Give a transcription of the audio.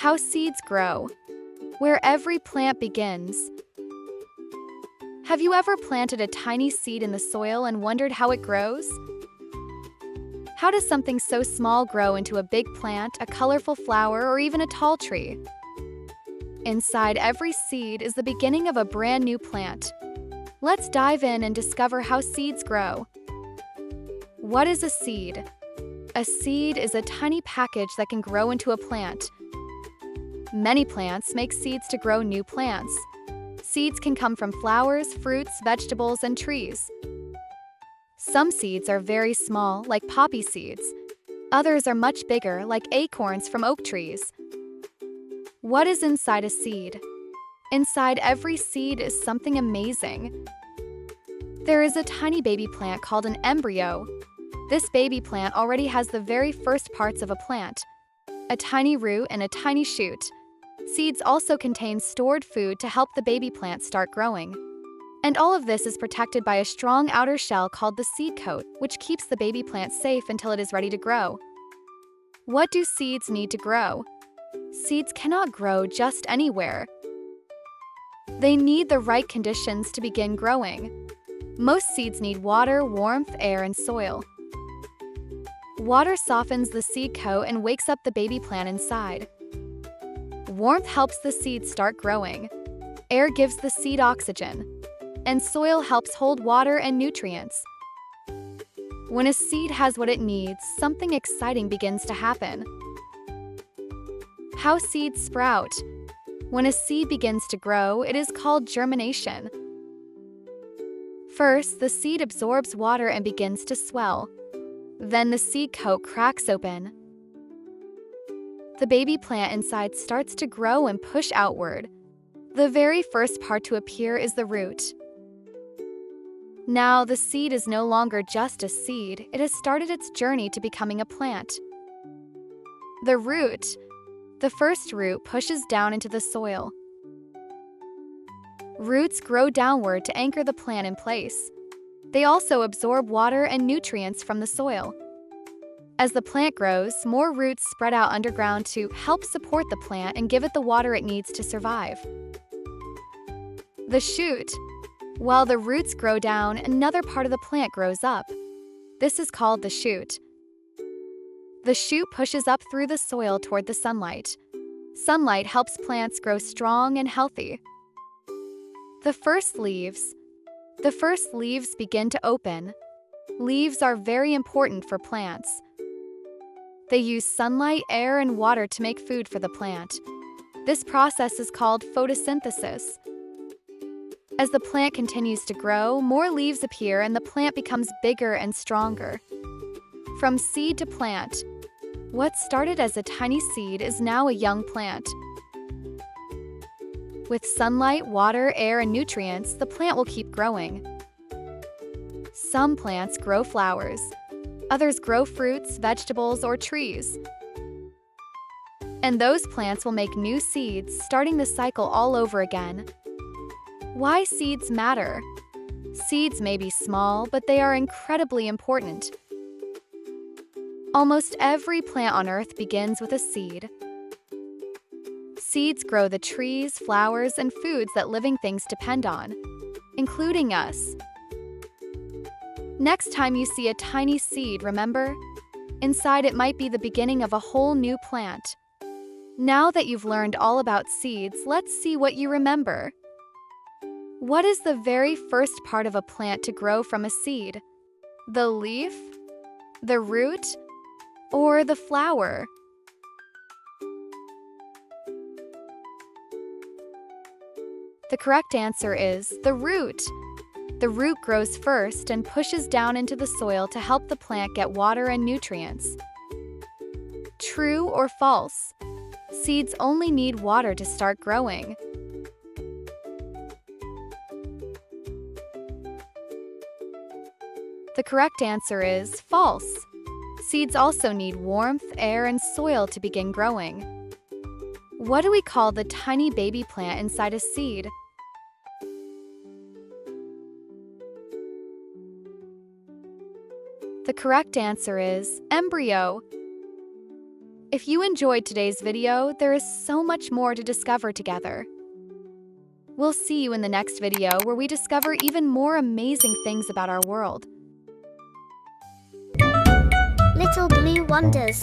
How seeds grow. Where every plant begins. Have you ever planted a tiny seed in the soil and wondered how it grows? How does something so small grow into a big plant, a colorful flower, or even a tall tree? Inside every seed is the beginning of a brand new plant. Let's dive in and discover how seeds grow. What is a seed? A seed is a tiny package that can grow into a plant. Many plants make seeds to grow new plants. Seeds can come from flowers, fruits, vegetables, and trees. Some seeds are very small, like poppy seeds. Others are much bigger, like acorns from oak trees. What is inside a seed? Inside every seed is something amazing. There is a tiny baby plant called an embryo. This baby plant already has the very first parts of a plant, a tiny root and a tiny shoot. Seeds also contain stored food to help the baby plant start growing. And all of this is protected by a strong outer shell called the seed coat, which keeps the baby plant safe until it is ready to grow. What do seeds need to grow? Seeds cannot grow just anywhere. They need the right conditions to begin growing. Most seeds need water, warmth, air, and soil. Water softens the seed coat and wakes up the baby plant inside. Warmth helps the seed start growing. Air gives the seed oxygen. And soil helps hold water and nutrients. When a seed has what it needs, something exciting begins to happen. How seeds sprout. When a seed begins to grow, it is called germination. First, the seed absorbs water and begins to swell. Then the seed coat cracks open. The baby plant inside starts to grow and push outward. The very first part to appear is the root. Now, the seed is no longer just a seed, it has started its journey to becoming a plant. The root. The first root pushes down into the soil. Roots grow downward to anchor the plant in place. They also absorb water and nutrients from the soil. As the plant grows, more roots spread out underground to help support the plant and give it the water it needs to survive. The shoot. While the roots grow down, another part of the plant grows up. This is called the shoot. The shoot pushes up through the soil toward the sunlight. Sunlight helps plants grow strong and healthy. The first leaves. The first leaves begin to open. Leaves are very important for plants. They use sunlight, air, and water to make food for the plant. This process is called photosynthesis. As the plant continues to grow, more leaves appear and the plant becomes bigger and stronger. From seed to plant. What started as a tiny seed is now a young plant. With sunlight, water, air, and nutrients, the plant will keep growing. Some plants grow flowers. Others grow fruits, vegetables, or trees. And those plants will make new seeds, starting the cycle all over again. Why seeds matter? Seeds may be small, but they are incredibly important. Almost every plant on Earth begins with a seed. Seeds grow the trees, flowers, and foods that living things depend on, including us. Next time you see a tiny seed, remember? Inside it might be the beginning of a whole new plant. Now that you've learned all about seeds, let's see what you remember. What is the very first part of a plant to grow from a seed? The leaf? The root? Or the flower? The correct answer is the root. The root grows first and pushes down into the soil to help the plant get water and nutrients. True or false? Seeds only need water to start growing. The correct answer is false. Seeds also need warmth, air, and soil to begin growing. What do we call the tiny baby plant inside a seed? The correct answer is embryo. If you enjoyed today's video, there is so much more to discover together. We'll see you in the next video where we discover even more amazing things about our world. Little Blue Wonders.